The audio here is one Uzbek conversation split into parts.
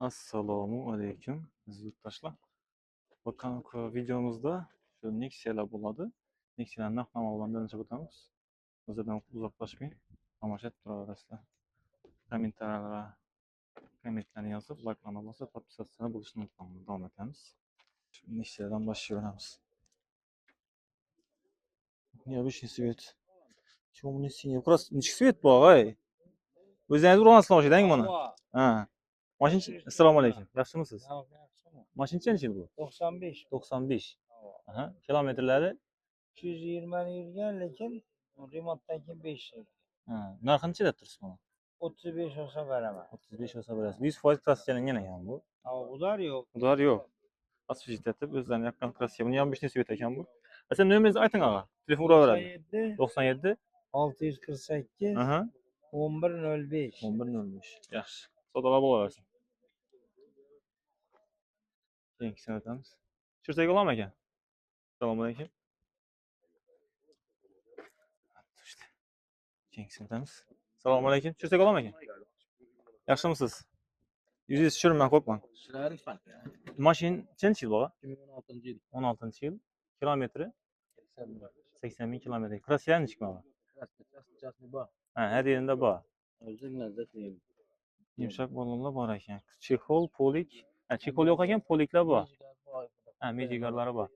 Assalomu alaykum aziz yurtdoshlar. Bakın videomuzda şu Nexia'lar bo'ladi. Nexia'larning narx-navolardan o'tib o'tamiz. O'zidan uzoqlashmay tomosha etib turaverasizlar. Kommentlarni yozib, like'larni bosib, podpisatsiyani bo'lishni unutmanglar. Davom etamiz. Nexia'dan boshlayveramiz. Необычный свет. Темный синий. Просто ничего свет bu og'ay. O'zingiz urmasdan o'shidang buni. Ha. Mashina assalomu alaykum. Yaxshimisiz? Mashina qancha yil bu? 95. 95. Aha. Kilometrlari 220 ni yurgan, lekin remontdan keyin 5 yil. ha, narxini chidab tursiz buni. 35 olsa beraman. 35 olsa berasiz. 100% klassikalangan ekan bu. Udar yo'q. Udar yo'q. Освежить etib o'zlarini yaqqan klassika. Buni ham 5 svet ekan bu. Sen nomeringizni ayting og'a. Telefon uraveradi. 97 648 aha 1105. 1105. Yaxshi. Savdolar bo'laversin. Keyingisini o'tamiz. Tushirsak bo'ladimi ekan? Assalomu alaykum. Keyingisini o'tamiz. Assalomu alaykum. Tushirsak bo'ladimi ekan? Yaxshimisiz? Yüzünüzü tushirmang, qo'rqmang. Mashina qancha yil bo'la? 2016 yil. 16 yil. Kilometri 80 bin kilometre. Klassiyani nechik mana? Ha, har yerida bor. Yumshoq balonlar bor ekan. Chexol, polik. Ha, chexol yo'q ekan, poliklar bor. Ha, mejigarlari bor.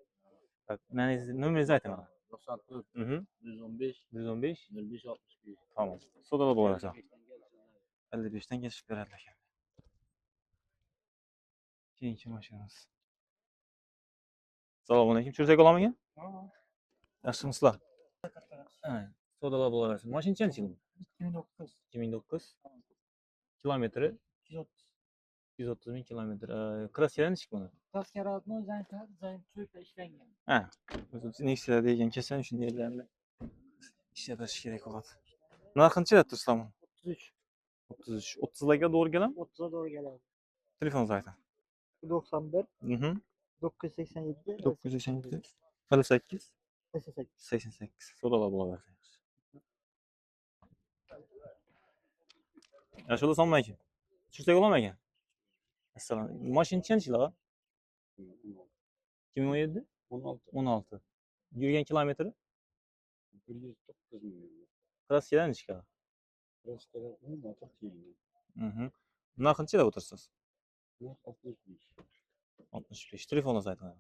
Tak, nomeringizni ayting mana. 94 Mhm. 115 115 05 65. Tamam. Sodala bo'ladi. 55 dan kesib beradi ekan. Keyingi mashinamiz. Assalomu alaykum. Tushirsak bo'ladimi ekan? Yaxshimisizlar? Ha, sodala bo'ladi. Mashina qancha yil? 2009. 2009. Kilometri 130 bin kilometr. Klassiyani nechik buni? Taskarotni zayn to'yda ishlangan. Ha, Nexia degan kelsa shunday yerlarni ishlatish kerak bo'ladi. Narxini deb tursam? 33. 33. 30larga to'g'ri keladi? 30 ga to'g'ri keladi. Telefoningizni ayting. 91 Mhm. 987 987 58 88. 88. So'ralab bo'laversangiz. Yaxshi, assalomu alaykum. Tushirsak bo'ladimi ekan? Assalomu. Mashina qancha yil? 2017? 16. Yurgan kilometri? 109 ming. Klassiyani nechika? Taskarotni motor kiyingan. Mhm. Narxini deb o'tirsiz? 65. 65. Telefoningizni ayting.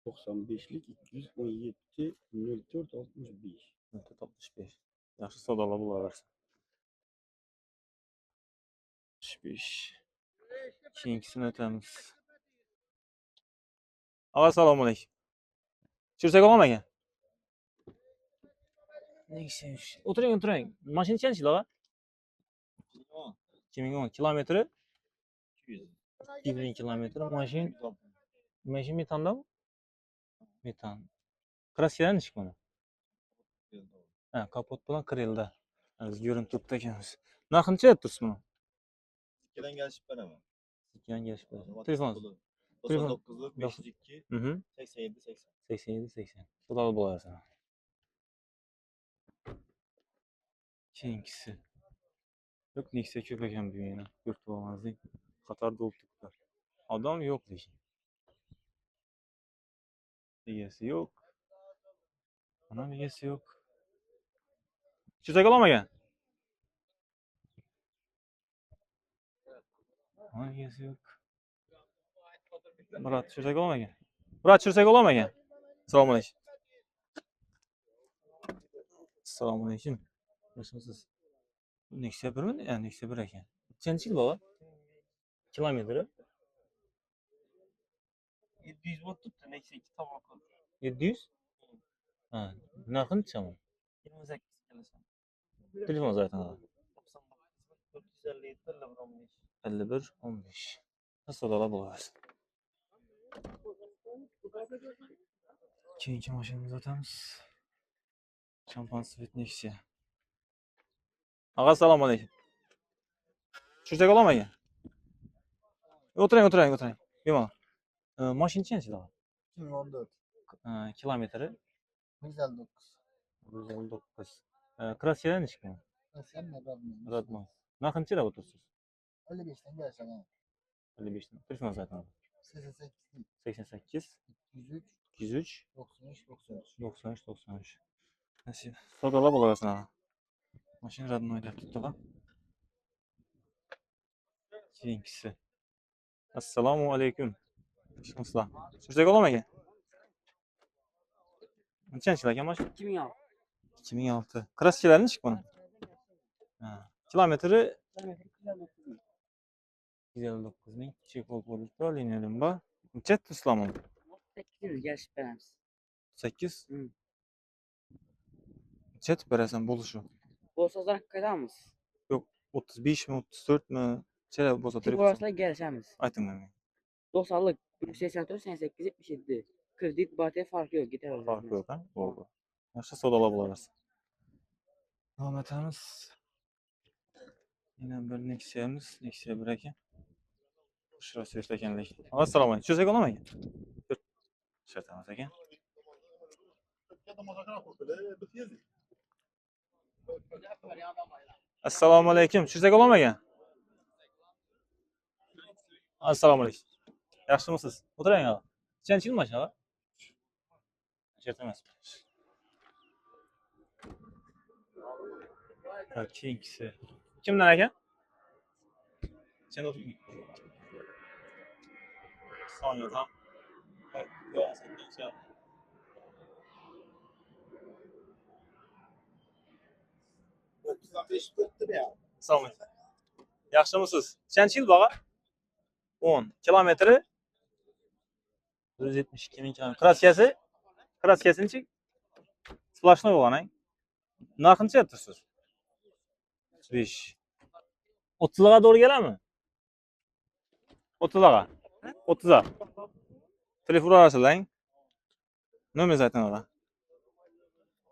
95lik 217 04 65. 65. Yaxshi savdolar bo'laversin. 65. Keyingisini o'tamiz. Assalomu alaykum. Tushirsak bo'ladimi ekan? O'tiring, o'tiring. Mashina qancha yil? 2010 kilometri 200 bin kilometr. Mashina metandami? Metan. Klassiyani nechik buni? Ha, kapot bilan krelda. Biz ko'rinib turibdi ekanmiz. Narxini deb tursiz buni? Ikkidan kelishib beraman. Ikkidan kelishib beraman. Telefoningiz? 99 502 Mhm. 87 80. 87 80. Xudo bo'larsan. Keyingisi. Yo'q, Nexia ko'p ekan bu yana. Ko'rib olmadik. Qator bo'libdi. Odam yo'q lekin. Egasi yo'q. Mana egasi yo'q. Tushirsak bo'ladimi ekan? Mana egasi yo'q. Murat, tushirsak bo'ladimi ekan? Murat, tushirsak bo'ladimi ekan? Assalomu alaykum. Assalomu alaykum. Yaxshimisiz? Nexia 1mi? Ha, Nexia 1 ekan. Qancha yil bor? Kilometri 700 bo'libdi, Nexia 2 tomoq. 700? Ha, narxini nechaman? 28 kilosan. Telefoningizni ayting. 99 457 51 15. Savdolar bo'laversin. Keyingi mashinamizni o'tamiz. Şampan Svet Nexia. Ağa assalomu alaykum. Tushirsak bo'ladimi aka? O'tiring, o'tiring, o'tiring. Bemalol. Mashina qancha yil? 2014. Kilometri 159. 159. Klassiyani nechika? Sen ne Radmon. Narxini deb o'tirsiz? 55 dan gelsene. 55 dan. Telefon zaten. 88 203 93 93. Nasıl? Sodala bularsan ha. Maşın radını oynayıp tuttu ha. Keyinkisi. Assalamu aleyküm. Şansla. Sürsek olamaz ki? Neçənci ekan maşın? 2006. 2006. Kraskelerini çık bunun. Ha. Kilometri 159 bin. Çekol polikta linelim ba. Neçə tuslamın? 800 gelişip veremiz. 8. Hı. Neçə verəsən buluşu? Bolsa olarak kadar mısın? Yok 35 mi 34 mi? Çələ bolsa Tip telefon. orasıyla gelişemiz. Aytın mənə. 90'lık 84, 88, 77. Kredit batiye farkı yok. Gider öyle. Farkı yok ha? Oldu. Yaxşı sodala bularız. Devam etemiz. Yine bir Nexia'mız. Nexia 1 ekan. Şurası ekanlik. Assalomu alaykum. Çözek olamaz ki? Şartamiz ekan. Assalomu alaykum. Çözek olamaz ekan? Assalomu alaykum. Yaxshimisiz? O'tiring ha. Nechanchi yil mashina? Şartamiz. Ha, keyingisi. Kimdan ekan? Sen otur. Sonra tam. Assalomu alaykum. Yaxshimisiz? Nechanchi yil baga? 10 kilometri 172 bin kilometr. Kraskasi splashnoy bo'lgan. Narxincha aytasiz? 35. 30'lara doğru gelir mi? 30'lara. 30'a. Telefon arasılayın. Nömrə zaten orada.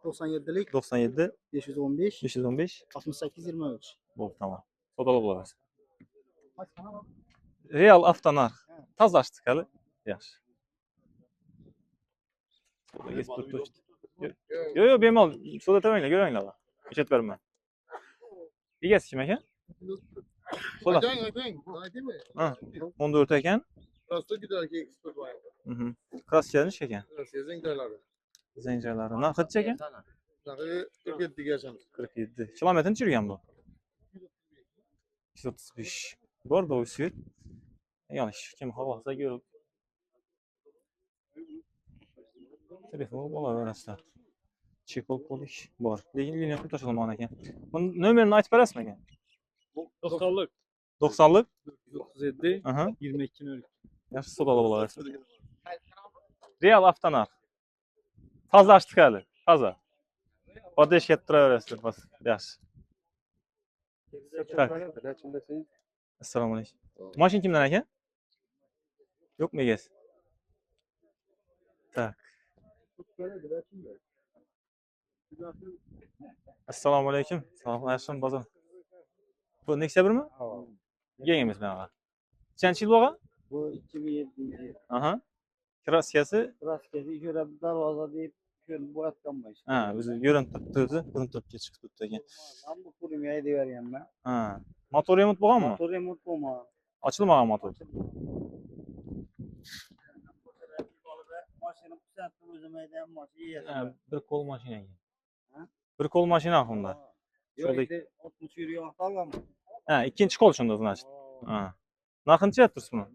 97'lik 97 515 515. 68 23. Bu tamam. Sodalı bularız. Real avtonar. Tazlaştık hali. Yaxşı. Yo bemal. Soda temeyle görənglər. Keçət vermə. Digəs kim ekan? Soda. Ha. 14 ekan. Rasta gider ki ekspert var. Mhm. Kraskelerini ekan. Sizin değerleri. Zencirləri. Narxı ekan? Nakı 47 geçen. 47. Kilometrini çürüyen bu. 235. Bu arada o suyet. Yanlış. Kim havasa görüp. Telefonu ola verəslər. Çekol polik var. Lekin linyatı taşılman ekan. Bunun nömerini açıp verəsmi ekan? 90'lık 90'lık. 37 Aha. 22 0. Yaxşı sodalı olar. Real avtonar. Tazlaşdık hali. Taza. Ateş gettirə verəslər bas. Yaxşı. Tak. Assalamu alaykum. Maşin kimden ekan? Yok mu Egez? Tak. Assalamu alaykum. Salam alaykum bazar. Bu Nexia 1 mi? Yengimiz bana. Neçənchi yil bo'lgan? Bu 2007. Aha. Kraskasi? Raskesi şöyle bir darvaza deyip şöyle bu atkanmış. Ha, bizi görüntü tuttu. Görüntü çıkıp tuttu ekan. Ben bu kurumaya deyvereyim ben. Ha. Motor remont bo'lganmi? Motor remont olma. Açılmagan motor. Maşını püsentli özümeyden maşını Ha, bir kol maşina ekan. Ha? Bir kol maşina aklımda. Yok Şöyle- işte 60 yürüyor atalım mı? Ha, ikinci kol şunda значит. Ha. Narxınca aytdınız bunu?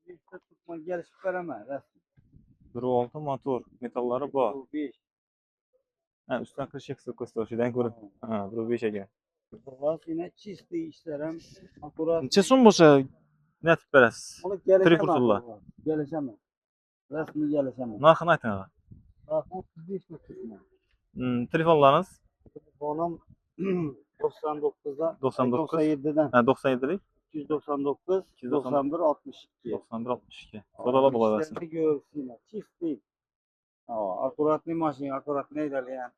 35'te tutma gelişip veremez. 1.6 motor, metallari bor. Bu 5. Ha, üstten kırışık sıkıştırışıdan ko'rib. Ha, 1.5 ekan. Burası yine çisti işlerim. Akurat. Necha so'm bo'lsa netib berasiz? Onu gelişemez. Tripurtulla. Gelişemez. Resmi gelişemez. Narxini ayting aga. Bak 35'te tutma. Telefonlarınız? Telefonum 99'da 99. 97'den Ha, 97'lik 299 91 62. 91 62. Sodala bo'la versin. İşlerini görsünler. Çift değil. Akuratlı maşin, akurat neydi yani?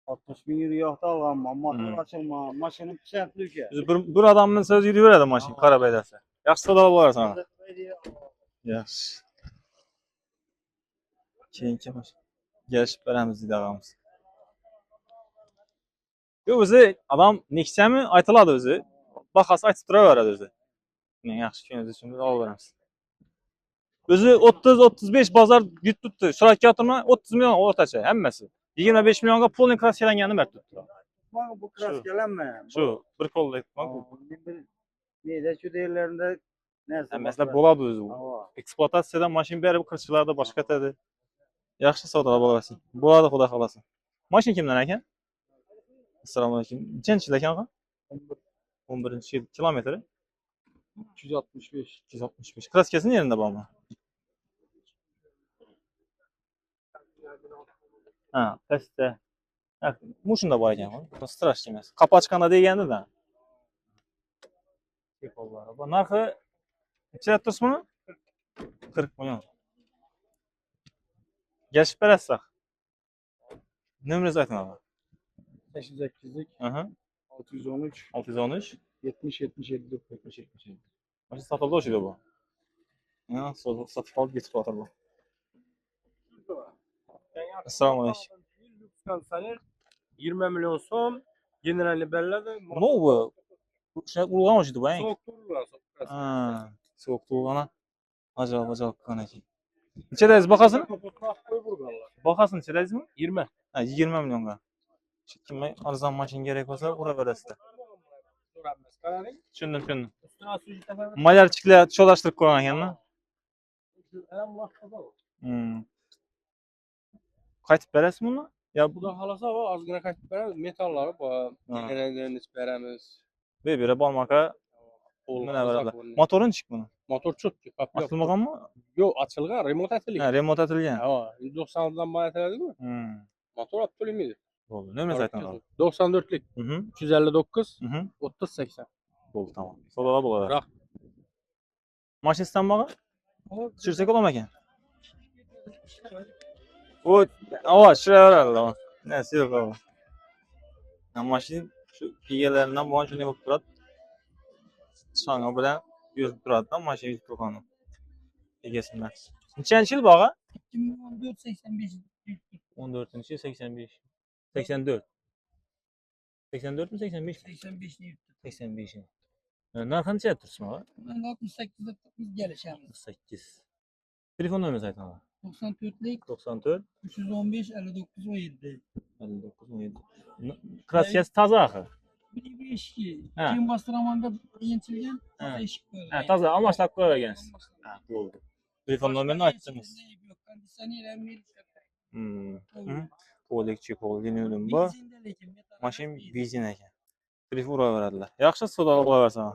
60 bin euro yoxda alğanman, motor açılma, maşının pisentli ülke. Bir adamın sözü yürüyveradi maşin, qara baydasa. Yaxshi sodala bo'la versin aga. Yaxshi. Keyingi maşin. Gelishib beramiz deydi ağamız. Yo, o'zi adam Nexia'mi aytiladi o'zi. Bahası aytib turaveradi o'zi. Men yaxshi tushunasiz uchun olib beramiz. O'zi 30-35 bozor yut tutdi. Suratga 30 million o'rtacha hammasi. 25 millionga polni kraskalanganini berib tutdi. Mana bu kraskalanma. Shu bir qo'lda aytmoq. Neydi şu değerlerinde neyse. Hammasi bo'ladi o'zi. Hava. Ekspluatatsiyadan mashina berib qirchilarda boshqa tadi. Yaxshi savdolar bo'lasin. Bo'ladi, xudo xolasa. Mashina kimdan ekan? Assalomu alaykum. Nechanchi yil ekan? 11-yil kilometri 265. 265. Kraskasini yerinde bormi? Ha, pastda. Ha, mushunda bor ekan. Strash emas. Qapochkanda degandi-da. Bu narxi necha turibmi? 40 million. Gashib berasiz. Nomeringizni ayting aka. 808'lik Aha. 613 613 70 77. 77. Mana sotuvda o'shida bu. Ha, sotib olib ketib qo'yadi bu. Assalomu alaykum. Konser 20 milyon so'm generalni beladi. Nima bu? O'sha urgan o'shida bu, ha? So'q turlar. Ha, so'q turgani. Ajoyib qilgan ekan. Nechadasiz bahosini? Bahosini nechadaysizmi? 20. Ha, 20 millionga. Kimga arzon mashina kerak bo'lsa, uraverasizlar. Tushundim. Ustuna suji tafavvul. Malyarchiklar tushovlashtirib qo'ygan ekanmi? Qaytib berasizmi uni? Yo, bu Xudo xolasa va ozgina qaytib beramiz. Metallari bor. Ha. Generalni beramiz. bera bolmaka mana beradi. Motori nechik buni? Motor cho'tki, papyoq. Ochilmaganmi? Yo'q, ochilgan, remont Ha, etilgan. remont etilgan. Ha, 90dan beri etiladimi? Motor olib to'laymaydi. Bo'ldi. Nomeringizni ayting. 94lik 359 Mhm. 30 80. Bo'ldi, tamam. Savdolar bo'ladi. Rahmat. Mashinasidan bog'i? Tushirsak bo'ladimi ekan? O, ava tushiraveradi. Nasi yo'q. Mashina shu egalaridan bo'lgan shunday bo'lib turadi. Shanga bilan yurib turadi, mashina yurib turgani. Egasidan. Nechanchi yil bog'i? 2014-85. 14-yil 85. 84. 84 mi 85? 85 ni yutdi. 85. Narxi necha turibsiz bog'i? Ularni 68 biz kelishamiz. 68. Telefon nomeringizni ayting. 94lik 94 315 59 17. 59 17. Kraskasi toza axir. Bir eshikki. Ha. Keyin bostiramanda yentilgan Ha. eshik qo'yilgan. Ha, toza almashtirib qo'ygansiz. Ha, bo'ldi. Telefon nomerini aytdingiz. Konditsioner ham Polikchi polginiyum bu. Mashina benzin ekan. Telefon uraveradilar. Yaxshi savdolar qilaversan.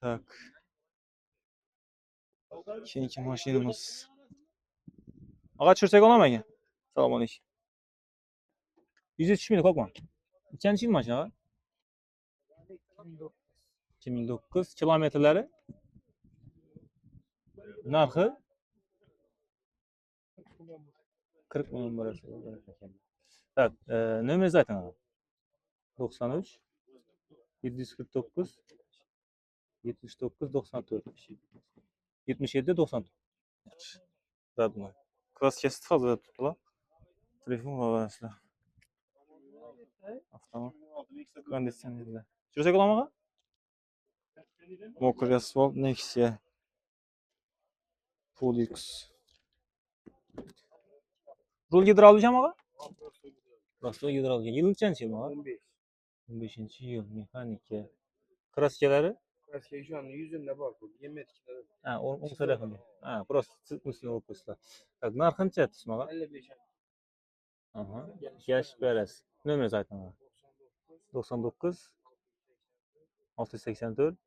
Tak. Keyingi mashinamiz. Ağa tushirsak oladimi ekan? Assalomu alaykum. 170 ming qo'yman. Nechanchi yil mashina? 2009 kilometrlari. Narxi 40 million bo'ladi. Tak, nomeringizni ayting. 93 749 79 94 77 94. Radno. Kraskasi hozir tutdilar. Telefon qilaverasizlar. Avtomat. Konditsionerlar. Tushirsak bo'ladimi? Mokr asfalt Nexia. Polix. Rul gidravlikmi ağa? Rul gidravlik. Yil nechanchi yil ağa? 15-yil mexanika. Kraskalari? Kraska şu an yüzünde bak. 22'de. Ha, o'n tarafında. Ha, просто üstüne okuyorlar. Tak, narxi necha aytdingiz ağa? 55. Aha. Yaş beres. Nomeringizni ayting ağa. 99 684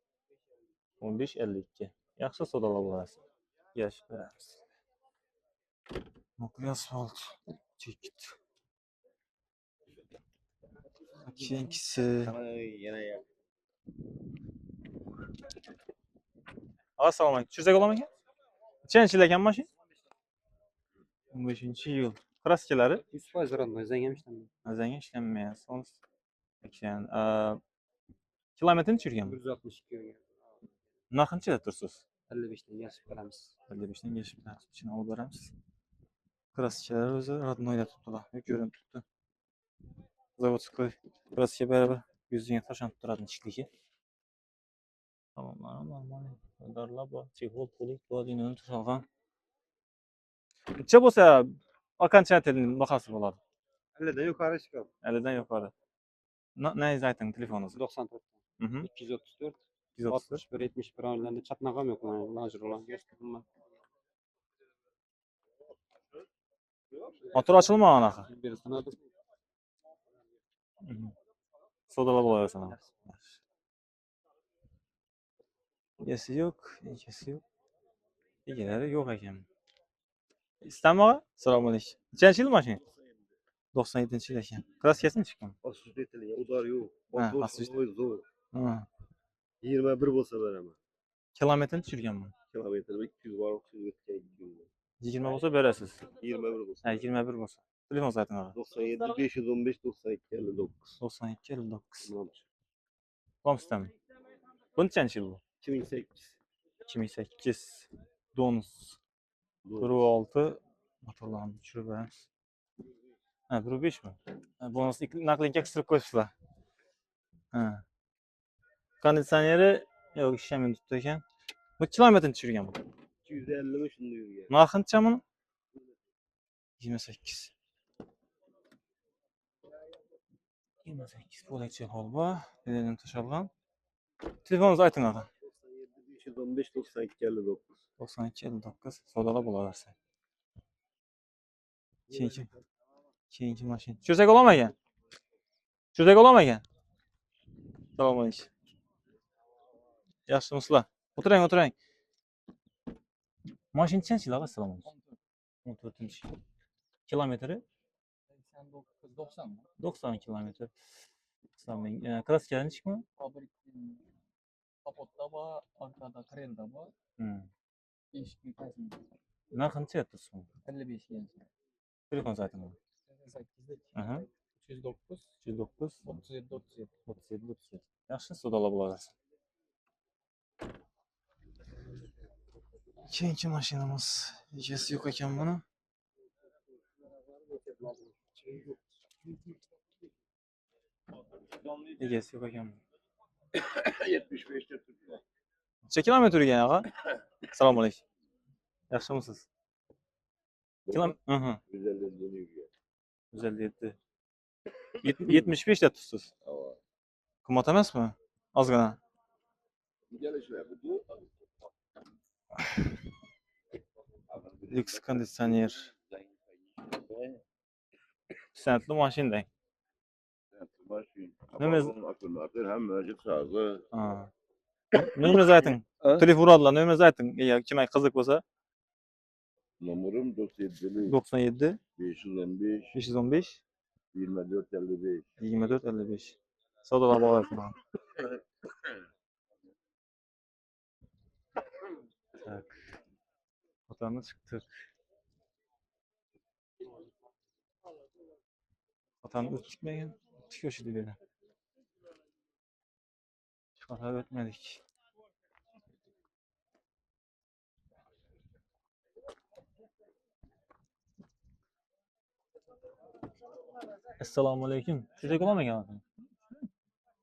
15 52. Yaxshi savdolar bo'ladi. Yaş beres. Mokr asfalt. Çekit. Keyingisi. Yana ya. Assalomu alaykum. Tushirsak bo'ladimi ekan? Nechanchi yil ekan mashina? 15-yil. Kraskalari? 100% родной, zangam ishlanmaydi. Zanga ishlanmayapti. So'ng ekan. Kilometr necha yurgan? 162 yurgan. Narxi necha tursiz? 55 dan yasib beramiz. 55 dan yashib beramiz. Ichini olib beramiz. Kraskalar o'zi роднойda turibdilar. Ko'rinib turibdi. Zavodskiy kraska barabar yuziga tashlanib turadi ichikligi. Tamamlar normal. Darlar bor. Chexol, polik, bodinani tushirgan. Necha bo'lsa окончательный bahasi bo'ladi. 50'den yukarı çıkalım. 50'dan yuqori. Neyiz ayting telefoningizni? 94 Mhm. 234 234 61 71 oylarında çatnağım yok lan. Lacır olan. Gösterdim Motor ochilmagan axir. ben. Birisini adı. Sodalab olaversan. Egasi yo'q, egasi yo'q. Egalari yo'q ekan. Istanbul? Assalomu alaykum. Nechanchi yil mashina? 97-yil ekan. Kraskasini chiqqan. Asustitili, udar yok. Ha, Motor asust- zor, zor. Ha. 21 bolsa veremem. Kilometrini tushirganman. Kilometre 200 var, 300 geçecek 200 var. 20 bo'lsa berasiz. 21 bolsa. Ha, 21 bo'lsa. Telefon sayting ağa. 97 515 92 59. 92 59. Tamam. Komstami. Bu nechanchi yil bu? 2008. 2008. Donus. Doğru. 1.6 motorlarni tushirib beramiz. Ha, 1.5 mi? Ha, bonus naklinka qistirib qo'yibsizlar. Ha. Konditsioneri yo'q, ishlamay turibdi ekan. Bu kilometrni tushirgan bu. 250 mi şunu diyor ya. Narxi necha buni? 28. 28 bo'lakcha holba. Bedelini tashalgan. Telefoningizni ayting ağa. 515 92 59. 92 59 sodalab bo'laversa. Keyingi mashina. Tushirsak olamagan. Tushirsak olamagan. Assalomu alaykum. Yaxshimisizlar? O'tiring, o'tiring. Mashina nechanchi yil? Assalomu alaykum. 14-chi. Kilometri 89 90 mı? 90 kilometr. Assalomu alaykum. Kraskani chiqmi? Kapotda var, arkada krelda var. Hmm. Eşki kaçın? Narxi necha aytyapsiz? 55 gençler. Telefon sayting. 8'lik. Aha. 309 309 37 37. 37 37. Yaxshi, sodalab bo'laversin. Keyingi mashinamiz. Egasi yo'q ekan buni. Egasi yo'q ekan. 75 Türkiye. Necha kilometr yurgan ağa? Assalomu alaykum. Yaxshimisiz? Aha. 150 dönüyor. 157. 75 deyapsiz. Qimmat emasmi? Ozgina. Lüks konditsioner. Sentli mashina. Akıllıdır hem mercek sazı. Ha. Nömrənizi ayting. Telefon uradılar, nömrənizi ayting. Eğer kimə qiziq bo'lsa, Numaram 97 97 515 515 24 55. 24 55. Sodalab olarsın. Tak. Fotoğrafına çıktık. Fotoğrafını çıkmayan çıkıyor şimdi böyle. Fotoğraf etmedik. Assalomu alaykum. Sizga olmagan.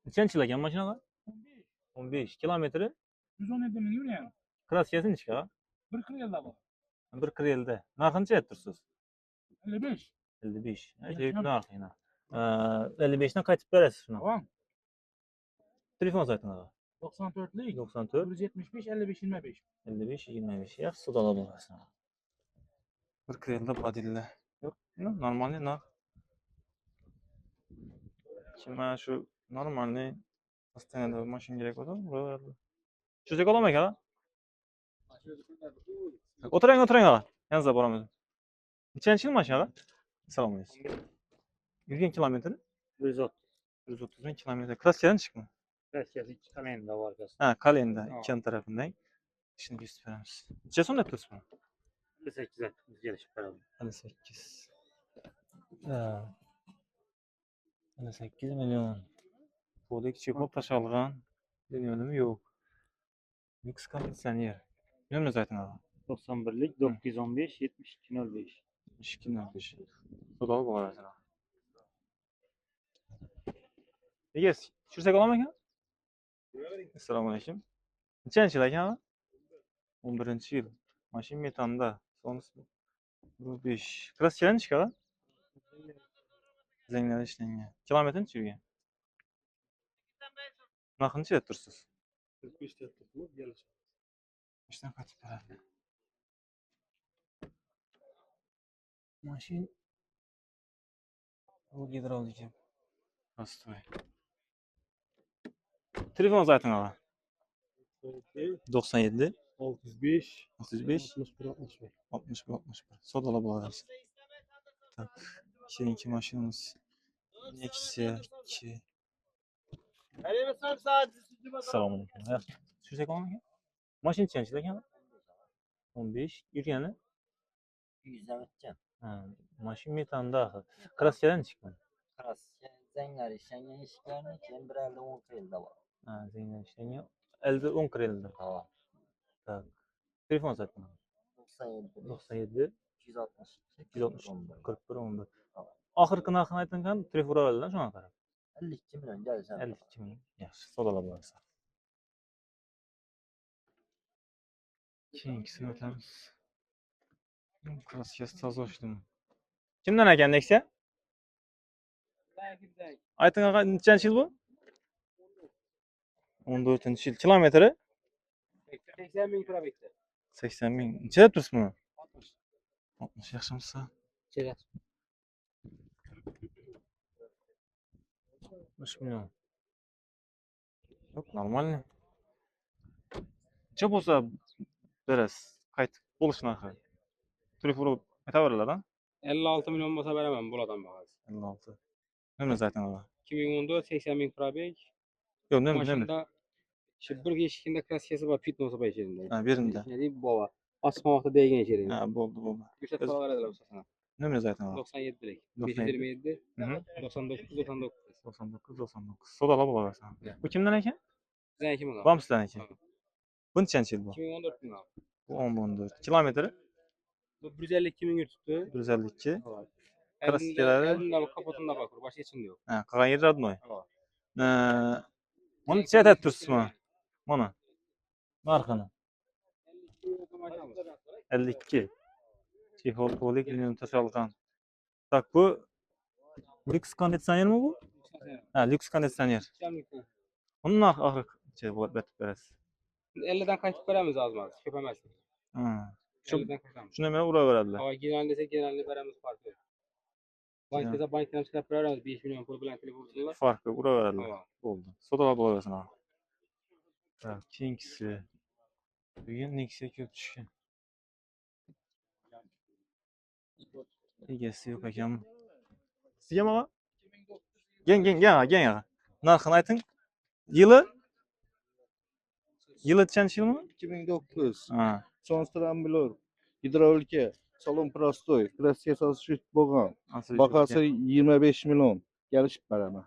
Nechanchi yil ekan mashinalar? 15 kilometri. 117 milyon yani. Kraskasi necha? 40 yılda var. Bir krelda. Narxi necha aytdirsiz? 55. 55. Acayip narx yana. 55 dan qaytib berasiz shuni. Tamam. Telefon sayting ağa. 94'lik. 94 175 55 25. 55 25. Yaxshi sodalab olasan. Bir krelda padilla. Yo'q, normalniy narx. Kima shu normalniy Astanada mashina kerak bo'lsa, bo'lardi. Tushsak olaman aka? O'tiring, o'tiring ağa. Yanınıza boramiz. Nechanchi yil mashina? Assalomu alaykum. Yurgan kilometri? 130. 130 ming kilometr. Kraskadan chiqmi? Herkes iki kalenda var. Ha, kalenda ikki tarafından. Ishni kesib beramiz. Necha so'm deb turibsiz buni? 58'e gelişip beraber. 58. Ha. 58 milyon. Polik chexol tashalgan. Millionimi yo'q. Lüks konditsioner. Nömrə zaten ağa. 91'lik 915 7205. 205. Sodalab olaversin ağa. Yes, tushirsak olaman aka? Assalomu alaykum. Nechanchi yil ekan? 11-yil. Mashina metanda. Sonrası 5. Kraskalar nechga? Zanglar ishlangan. Kilometr necha yurgan? Narxi necha deb tursiz? 45 deb turibmiz, gelish. İşten qaytib beradi. Mashin bu gidravlika. Prostoy. Telefoningizni ayting ağa. 97 65 35 61 61. 61 61. Sodala bo'ladi. Tak. Keyingi mashinamiz Nexia 2. Assalomu alaykum. Yaxshi. Tushsak oldimi? Mashina nechanchi ekan? 15. Yurgani? 100'den öteceğim. Ha, mashina metanda. Kraskalar necha? Kraska, zengler işlengen işlerini kim bir elde 10 kıyılda var. Ha, zanglar ishlangan. Elde 10 kireldi. Tamam. Tak. Telefon zaten. 97, 97 262, 260 41 11. Tamam. Oxirgi narxini aytgan telefon oladilar shunga qarab. 52 milyon geleceğim. 52 ming. Yaxshi, sodalab bo'lsa. Keyingisini o'tamiz. Kraskasi toza ochdim. Kimdan ekan Nexia? Ayting ağa, nechanchi yil bu? 14-yil. Kilometri? 80 bin lira bekle. 80 ming. Necha deb tursiz buni? 60 yaxshimisiz? Cherat. 3 milyon. Yok, normalniy. Necha bo'lsa berasiz? Qaytib bo'lish narxi. Telefon aytaveradilar ha? 56 milyon olsa veremem bu adam bakar. 56. Nima zaten ağa? 2014 80 bin lira bek. Yo'q, nima? Maşında şu bir geçişinde kraskası var fitness var içerisinde. Ha, berindi. Ne diyeyim bu hava. Asma vakti değgen içerisinde. Ha, bo'ldi. Güçet para verdiler bu sana. Nima zaten ağa? 97 direkt. 97. 527, Hı hı. 99, 99. 99. Sodalab olaversan. Bu kimdan ekan? Sen kim o? Bu sizdan ekan. Bu nechanchi yil bu? 2014 bin abi. Bu 14. Kilometri? Bu 152 bin tuttu. 152. Evet. Kraskelari? Elinde bu kapotunda bakır. Başka içinde yok. Ha, qolgan yeri radnoy. Evet. Buni necha aytib tursiz buni? Mana. Narxini. 52. Chexol-polik illyuminator chalgan. Tak, bu lüks konditsioner mi bu? Ha, lüks konditsioner. Bunun narxi oxiri bo'lib berib berasiz. 50'den kaçıp veremiz az mı? Köpemez. Ha. 50'den kaçamaz. Shunday meni uraveradilar. Ama genelde genelde veremiz farklı. Bankada bankdan çıkarıp veremiz 5 milyon pul bilen telefon tutulur. Farqi uraveradilar. Tamam. Bo'ldi. Sodalab olaversin ağa. Tak, keyingisi. Bugun Nexia ko'p tushgan. Egasi yo'q ekanmi? Sizgami ağa? Gen ağa. Narxini ayting. Yili? Yili nechanchi yilmi? 2009. Ha. Son strambilor. Hidravlika. Salon prostoy. Kraskasi ochiq bo'lgan. Bakası 25 milyon. Gelişip beraber.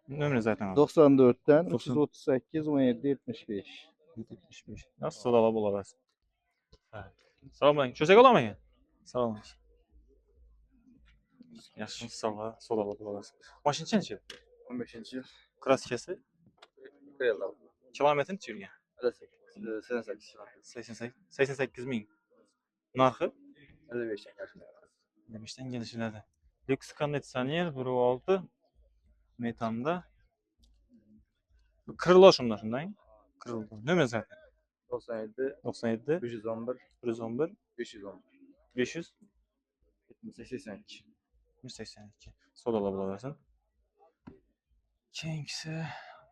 Nömrə zaten ağa. 94'ten 90. 338 17 75. 75. Nasıl sodalab olaversin? Ha. Salam aleyküm. Çösek olar mı ekan? Salam aleyküm. Yaxshi, sağ sodalab olaversin. Mashina nechanchi yil? 15. Kraskasi? Kıyılda. Kilometr necha yurgan? 88. 88 ming. Narxi? 55'ten gelişim. 55'ten gelişiladi. Lüks konditsioner 1.6 metanda. Kırılı şunlar şundan. Kırıldı. Nömrə zaten? 97, 97 311, 111 510, 500 78, 82. 182. Sodalab olaversin. Keyingisi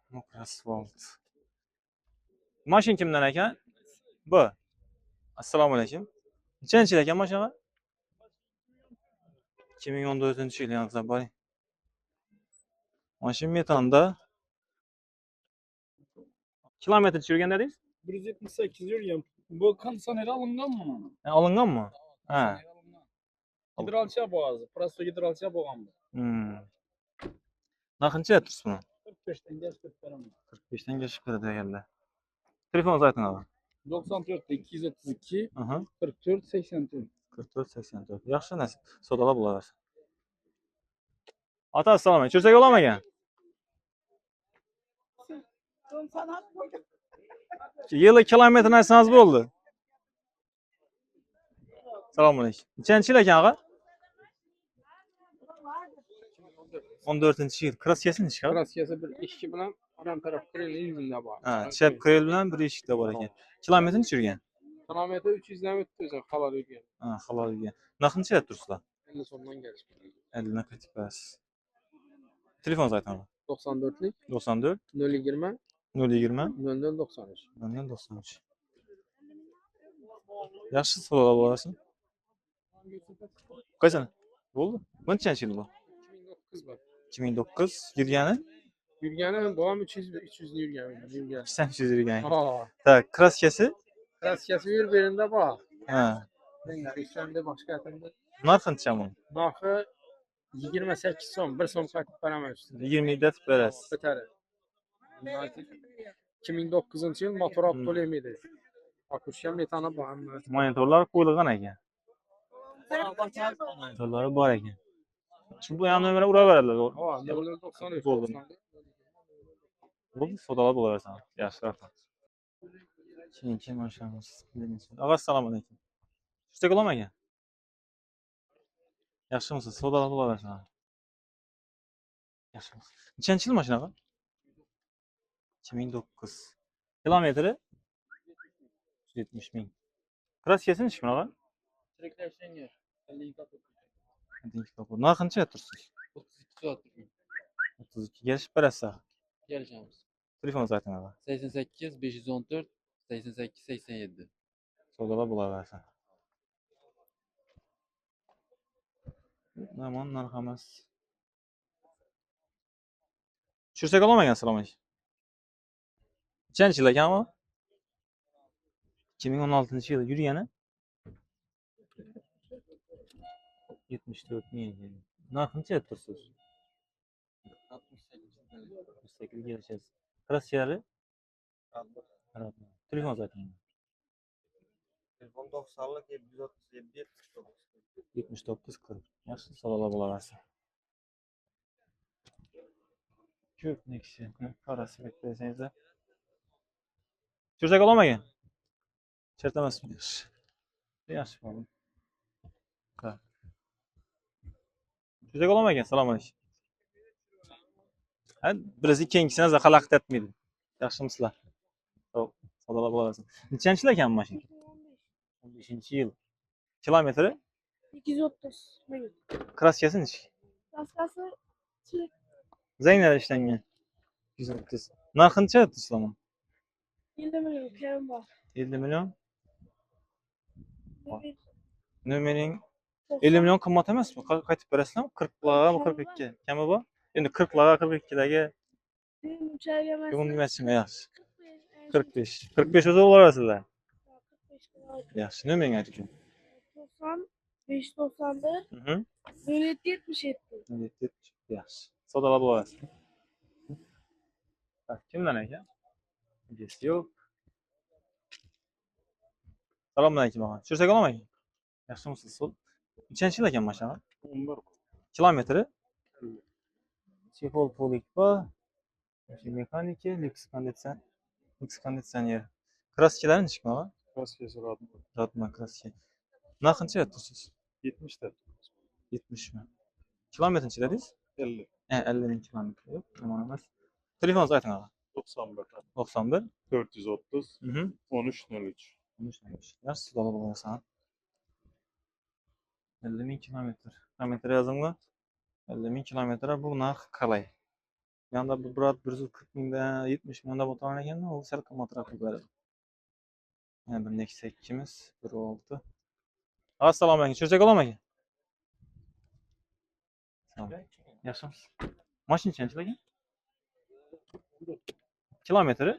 Mokrasvalt. Mashin kimdan ekan? Bu. Assalomu alaykum. Nechanchi yil ekan mashina? 2014-yil yozib boring. Mashin metanda. Kilometr yurgan dedingiz? 178 yurgan. Bu konditsioner alınganmı? Olinganmi? Ha. Gidralcha boğazı. Prosto gidralcha bo'lgan bu. Narxi necha tursiz buni? 45'ten geçip beraber. 45'ten geçip beradi egarlar. Telefon zaten ağa. 94 232 Aha. 44 84. 44 84. Yaxshi nasib. Sodalab olaversin. Ata assalomu alaykum. Cho'sak olarmi ekan? Yılı kilometrini aytsangiz bo'ldi. Assalomu alaykum. Nechanchi yil ekan og'a? 14-yil. Kraskasi nechi chiqadi? Kraskasi bir eshigi bilan odam taraf kireli 100 bor. Ha, chap krel bilan bir eshikda bor ekan. Kilometr necha yurgan? Kilometr 300 dan o'tdi o'zi halol yurgan. Ha, halol yurgan. Narxini aytib tursizlar? 50 so'mdan kelishdi. 50 dan qaytib berasiz. Telefoningizni aytamiz. 94lik 94 020 020 0093. 93. Yaxshi savol bo'lasin. Qachon? Bo'ldi. Qancha yil bu? 2009 bor. 2009 yurgani? Yurgani bo'lam 300 yurgan. 300 yurgan. Ha. Tak, kraskasi? Kraskasi yur berinde bor. Ha. İşlemde başka atımda. Narxincha bu? Narxı 28 so'm, 1 so'm qaytib beraman üstüne. 20 da berasiz. Bitadi. 2009-yil motor olib to'lamaydi. Akusham metani bor. Monitorlar qo'yilgan ekan. Monitorlari bor ekan. Shu bu ham nomerga uraveradilar. Ha, 093. Bo'ldi. Bo'ldi, sodalab bo'laversan. Yaxshi, rahmat. Keyingi mashinamiz. Og'a, assalomu alaykum. Tushsak bo'ladimi aka? Yaxshimisiz? Sodalab bo'laversan. Yaxshimisiz? Nechanchi yil mashinaga? 2009. Kilometri 170 ming. Kraskasi nechi bunaqa? Tiriklashgan 50 kapot. Narxini ayttirsiz? 32 soat. 32 kelishib berasiz. Geleceğimiz. Telefoningizni ayting. 88 514 88 87. Sodalab bo'laversin. Namon narx emas. Tushirsak olmagan, assalomu alaykum. Nechanchi yil ekan bu? 2016-yil yurgani? 74 ming. Narxini ayttirsiz? 68 kelishasiz. Kraskasi? Telefoningizni ayting. Telefon 90'lık 737 79 40. Yaxshi, sodalab bo'laversin. Ko'p neksi. Qarasi beksangizlar. Tushirsak olmagan? Chertamasmi? Yaxshi. Yaxshi bo'ldi. Tushirsak olmagan, assalomu alaykum. Ha, birisi keyingisini xalaqit etmaydi. Yaxshimisizlar? Xo'p, sodalab bo'laversin. Nechanchi yil ekan bu mashina? 15-yil. Kilometri? 230 ming. Kraskasi nechi? Kraskasi Zanglar ishlangan. 230. Narxini aytdingizlar? 50 million kam bor. 50 million. Nomering 50 million qimmat emasmi? Qaytib berasizlarmi? 40 larga 42. Kami bor? Endi 40 larga 42 larga Unchalik emas. ko'ngilmasmi? Yaxshi. 45. 45 o'zi olasizlar. Yaxshi. Nomering ayting. 90 591 Mhm. 0777. Yaxshi. Sodalab olasiz. Kimdan ekan? Egasi yo'q. Assalomu alaykum og'a. Tushirsak olaman? Yaxshimisiz? Nechanchi yil ekan mashina? 11. Kilometri? Chexol polik bor. Mexaniki, Lux konditsioner. Kraskalari nechi og'a? Kraskasi Radma kraska. Narxini aytdingiz? 70 da. 70 mi? Kilometr nechi dedingiz? 50. 50 ming kilometr. Yo'q, yomon emas. Telefoningizni ayting og'a. 91. 91 430 Mhm. 1303. Yaxshi, sodalab bo'lasan. 50 ming kilometr. Kilometr yozimmi? 50 ming kilometr bu narx qalay? Yanda bu birat 140 mingdan 70 mingdan o'tgan ekanda, u sal qimmatroq beradi. Yana bir Nexia 2miz 16. Assalomu alaykum. Tushirsak olaman? Yaxshimisiz? Mashina nechanchi ekan? Kilometri?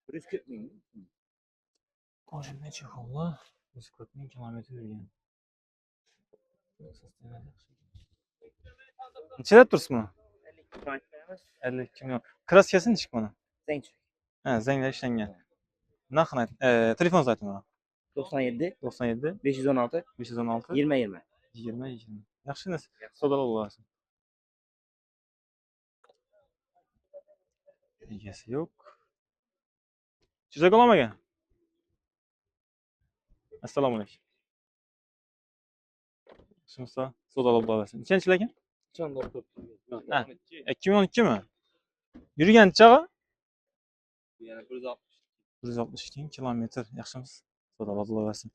140 ming. Qo'shib necha xollar? 140 ming kilometr yurgan. Nechada turibsiz buni? 52 million. Kraskasi nechi buni? Zangchi. Ha, zanglar ishlangan. Narxini ayting. Telefoningizni ayting mana. 97 97 516 516 20 20. Yaxshimisiz? Sodalab olasiz. Egasi yo'q. Çözek olamagan. Assalomu alaykum. Shunisi so'da olib qo'yaversin. Nechanchi ekan? 94. Ha, 2012 mi? Yurgan chog'i? Yana 160. 162 kilometr. Yaxshimiz? So'da olib qo'yaversin.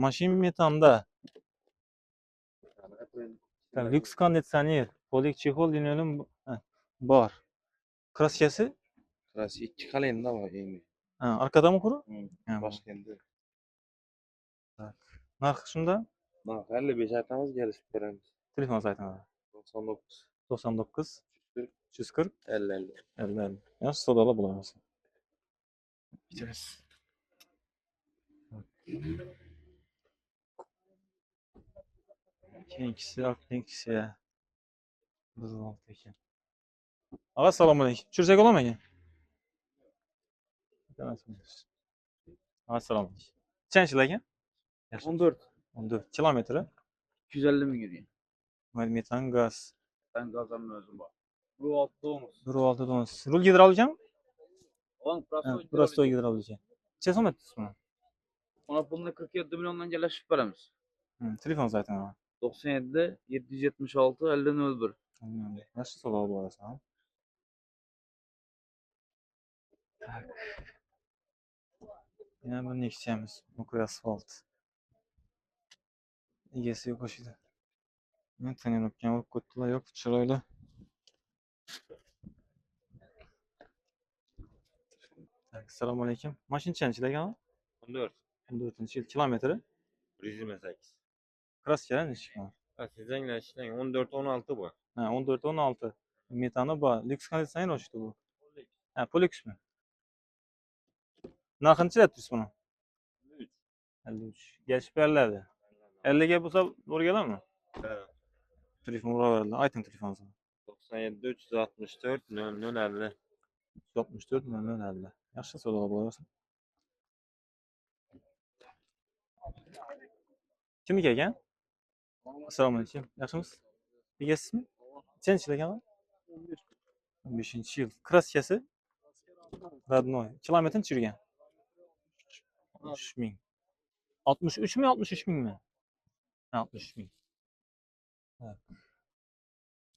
Mashin metanda lüks konditsioner, polik chexol linoleum bor. Kraskasi? Kraska 2 kalenda var endi. Ha, arkadami quru? Ha, Toshkentda. narxi shunda? Narx 55 aytamiz, kelishib beramiz. Telefon saytini. 99 99 340 50 50. 50 50. Yaxshi so'dala bo'laversin. Bitiramiz. Keyingisi. 106 ekan. Ağa assalomu alaykum. Tushirsak bo'ladimi aka? Assalomu alaykum. Nechanchi yil ekan? 14. 14 kilometri. 250 ming yurgan. Metan gaz. Ben gazamın özüm var. Bu altı doğumuz. 1.6 don. Rul gidravlikami? Olan prosto Prostoy gidravlika. Necha so'm aytdingiz buni? Ona bununla 47 milyondan gelişip veremiz. Telefon saytini. 97 776 50 01. Yaxshi so'da olib borasan. Tak. Yana bir Nexia'miz. Nuclear asfalt. Egasi yo'q o'shida. Men taniyotgan bo'lib ketdilar, yo'q, chiroyli. Assalomu alaykum. Mashina nechanchi ekan? 14. 14-yil. Kilometri? 128. Kraskalar necha? Sizden işleyin 14 16 bu. Ha, 14-16. Metani bor. Lüks konditsioner o'shdi bu. Ha, Polix mi? Narxini aytdingiz buni? 53. Gelishib beriladi. 50 ga bo'lsa o'rgaladimi? Evet. Telefon uraveradi. Ayting telefoningizni. 97 364 00 50. 64 00 50. Yaxshi so'rab bo'laversin. Kimniki ekan? Assalomu alaykum. Yaxshimisiz? Egasizmi? Nechanchi yil ekan? 15-yil. Kraskasi? Radnoy. Kilometr necha yurgan? 60 ming. 63 mi 63 mingmi? 60 ming. Evet.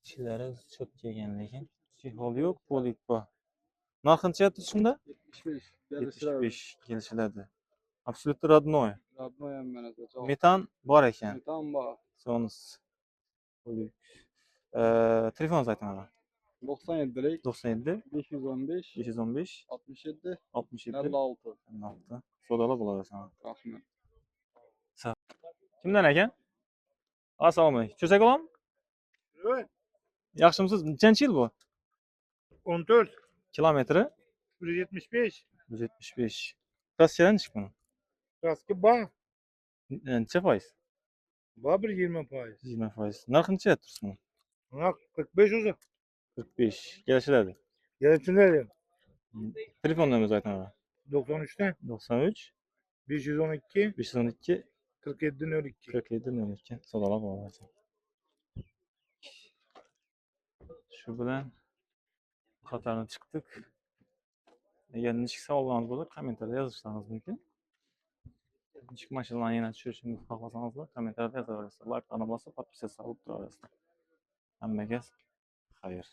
İçilari çok kelgan lekin. Chexol yo'q, polik bor. Narxini aytdi shunda? 75 kelishiladi. Absolut родной. Radno yan bana. Metan bor ekan. Tamam bak. Sonus. Polik. Telefon saytini. 97 97 515 515 67 67 56. 56. Sodalar bo'laversin. Rahmet. Kimdan ekan? Assalomu alaykum. Cho'sak olam? Evet. Yaxshimisiz? Nechanchi yil bu? 14. Kilometri? 175. 175. Kraskalar necha buni? Kaskı bağ. Necha foiz? Bağ bir 20%. 20%. Narxi necha aytdingiz buni? Ona 45 uzak. 45. Kelishiladi. Gelsin nereye? Telefon numaramizni ayting. 93'ten 93 512 512 47 02. 47 02. So'ralab olaman. Shu bilan qatorni chiqdik. Agar nechta savollariniz bo'lsa, kommentariyada yozishlaringiz mumkin. Nechta mashinalarni yana tushirishimizni xohlasangiz, kommentariyada yozaverasizlar. Like qana bosib, podpisatsiya qilib turaverasizlar. Hammaga xayr.